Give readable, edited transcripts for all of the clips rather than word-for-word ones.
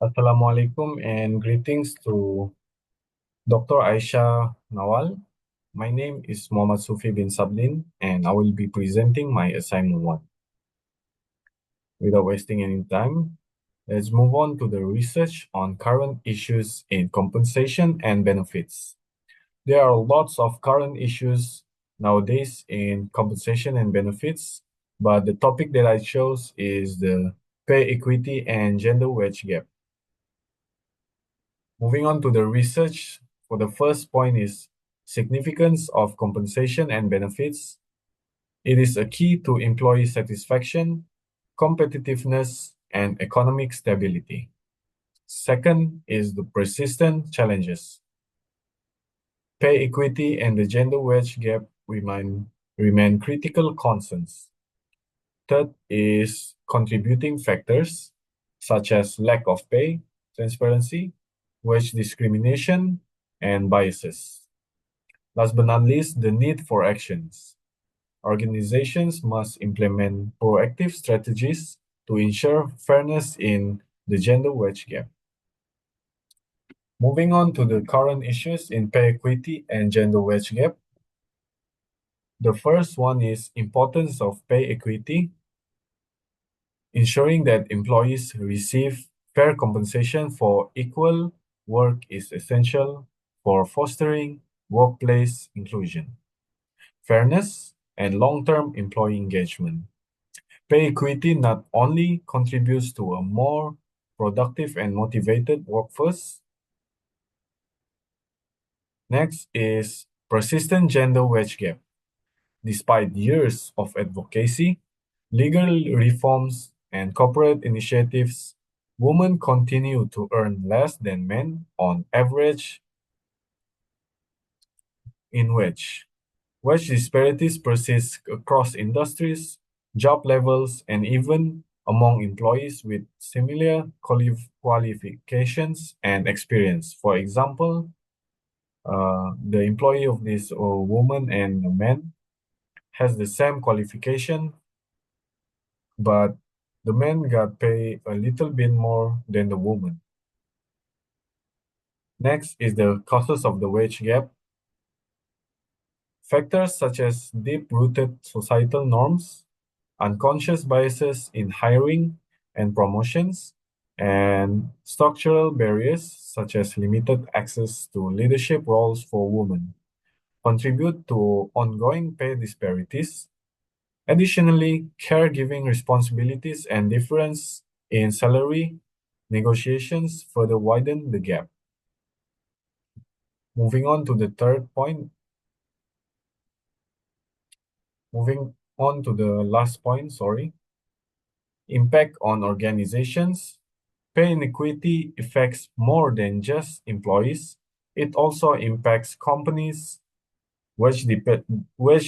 Assalamualaikum and greetings to Dr. Aisha Nawal. My name is Muhammad Sufi bin Sablin and I will be presenting my assignment 1. Without wasting any time, let's move on to the research on current issues in compensation and benefits. There are lots of current issues nowadays in compensation and benefits, but the topic that I chose is the pay equity and gender wage gap. Moving on to the research, for the first point is significance of compensation and benefits. It is a key to employee satisfaction, competitiveness, and economic stability. Second is the persistent challenges. Pay equity and the gender wage gap remain critical concerns. Third is contributing factors such as lack of pay, transparency, wage discrimination, and biases. Last but not least, the need for actions. Organizations must implement proactive strategies to ensure fairness in the gender wage gap. Moving on to the current issues in pay equity and gender wage gap. The first one is importance of pay equity. Ensuring that employees receive fair compensation for equal work is essential for fostering workplace inclusion, fairness, and long-term employee engagement. Pay equity not only contributes to a more productive and motivated workforce. Next is persistent gender wage gap. Despite years of advocacy, legal reforms, and corporate initiatives, women continue to earn less than men on average in wage. Wage disparities persist across industries, job levels, and even among employees with similar qualifications and experience. For example, the employee of this woman and a man has the same qualification, but the man got paid a little bit more than the woman. Next is the causes of the wage gap. Factors such as deep-rooted societal norms, unconscious biases in hiring and promotions, and structural barriers such as limited access to leadership roles for women contribute to ongoing pay disparities. Additionally, caregiving responsibilities and difference in salary negotiations further widen the gap. Moving on to the third point, moving on to the last point, sorry. Impact on organizations. Pay inequity affects more than just employees. It also impacts companies. Wage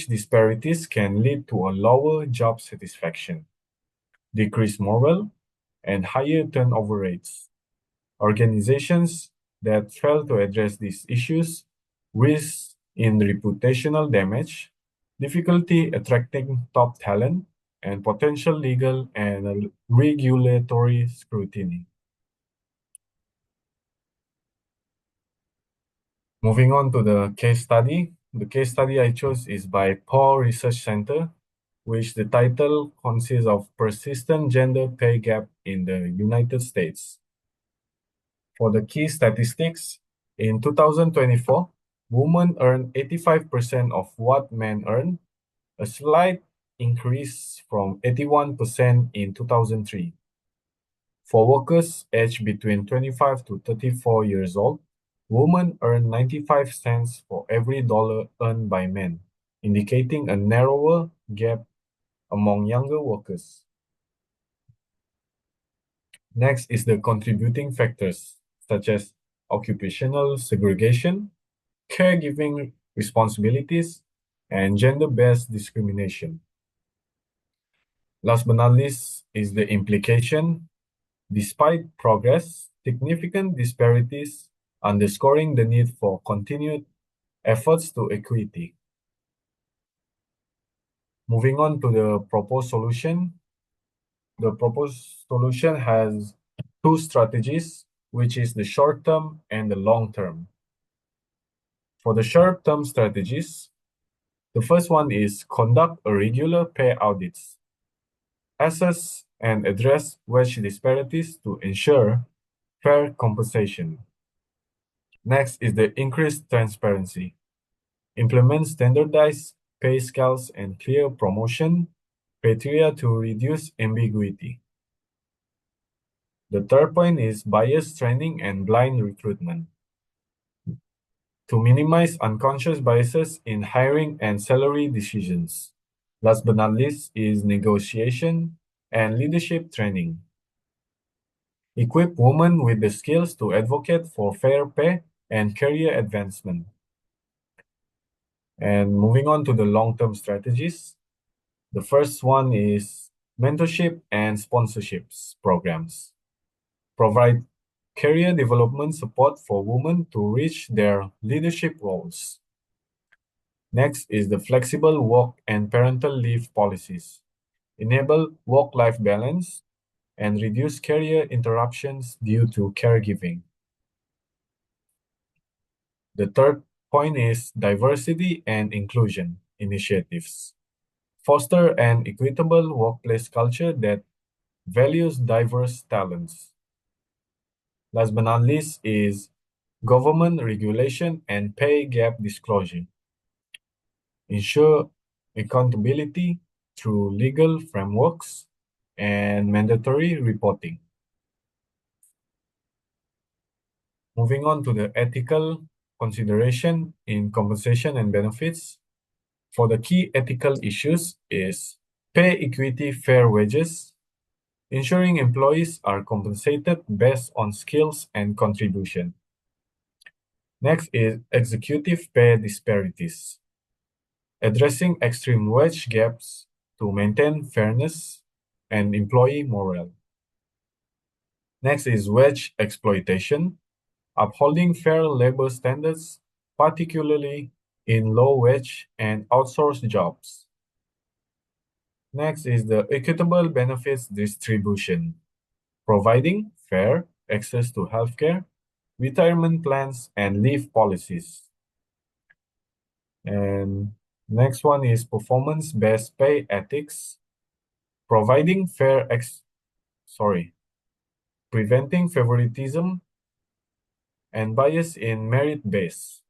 disparities can lead to a lower job satisfaction, decreased morale, and higher turnover rates. Organizations that fail to address these issues risk in reputational damage, difficulty attracting top talent, and potential legal and regulatory scrutiny. Moving on to the case study. The case study I chose is by Paul Research Center, which the title consists of persistent gender pay gap in the United States. For the key statistics, in 2024, women earn 85% of what men earn, a slight increase from 81% in 2003. For workers aged between 25 to 34 years old, women earn 95 cents for every dollar earned by men, indicating a narrower gap among younger workers. Next is the contributing factors, such as occupational segregation, caregiving responsibilities, and gender-based discrimination. Last but not least is the implication. Despite progress, significant disparities underscoring the need for continued efforts to equity. Moving on to the proposed solution. The proposed solution has two strategies. which is the short term and the long term. For the short term strategies, the first one is conduct a regular pay audits, assess and address wage disparities to ensure fair compensation. Next is the increased transparency. Implement standardized pay scales and clear promotion criteria to reduce ambiguity. The third point is bias training and blind recruitment. To minimize unconscious biases in hiring and salary decisions. Last but not least is negotiation and leadership training. Equip women with the skills to advocate for fair pay and career advancement. And moving on to the long-term strategies, the first one is mentorship and sponsorships programs. Provide career development support for women to reach their leadership roles. Next is the flexible work and parental leave policies. Enable work-life balance and reduce career interruptions due to caregiving. The third point is diversity and inclusion initiatives. Foster an equitable workplace culture that values diverse talents. Last but not least is government regulation and pay gap disclosure. Ensure accountability through legal frameworks and mandatory reporting. Moving on to the ethical consideration in compensation and benefits. For the key ethical issues is pay equity, fair wages, ensuring employees are compensated based on skills and contribution. Next is executive pay disparities, addressing extreme wage gaps to maintain fairness and employee morale. Next is wage exploitation, upholding fair labor standards, particularly in low-wage and outsourced jobs. Next is the equitable benefits distribution, providing fair access to healthcare, retirement plans, and leave policies. And next one is performance-based pay ethics, providing preventing favoritism and bias in merit base.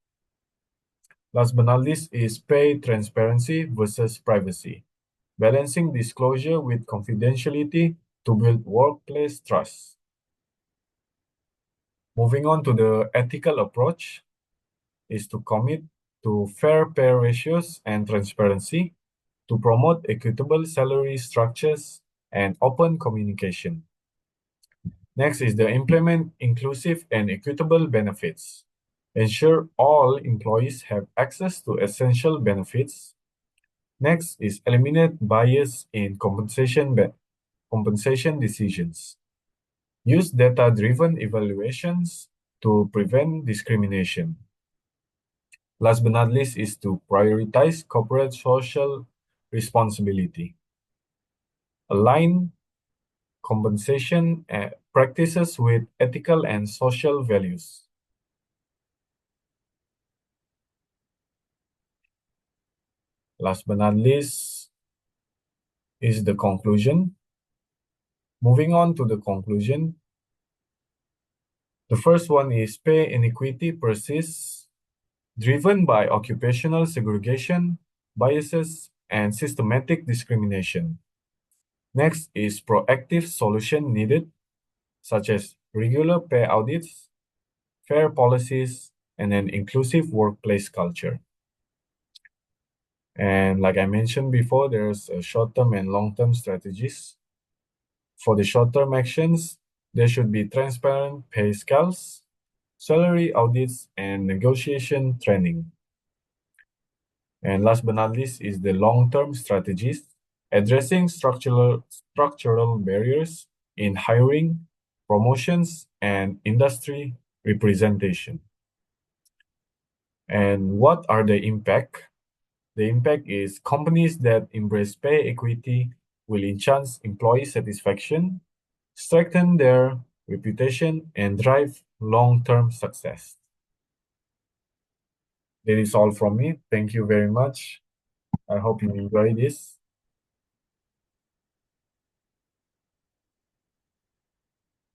Last but not least is pay transparency versus privacy, balancing disclosure with confidentiality to build workplace trust. Moving on to the ethical approach is to commit to fair pay ratios and transparency to promote equitable salary structures and open communication. Next is the implement inclusive and equitable benefits. Ensure all employees have access to essential benefits. Next is eliminate bias in compensation decisions. Use data-driven evaluations to prevent discrimination. Last but not least is to prioritize corporate social responsibility. Align compensation practices with ethical and social values. Last but not least is the conclusion. Moving on to the conclusion, the first one is pay inequity persists, driven by occupational segregation, biases, and systematic discrimination. Next is proactive solution needed, such as regular pay audits, fair policies, and an inclusive workplace culture. And like I mentioned before, there's short-term and long-term strategies. For the short-term actions, there should be transparent pay scales, salary audits, and negotiation training. And last but not least is the long-term strategies, addressing structural barriers in hiring, promotions, and industry representation. And what are the impact? The impact is companies that embrace pay equity will enhance employee satisfaction, strengthen their reputation, and drive long-term success. That is all from me. Thank you very much. I hope you enjoy this.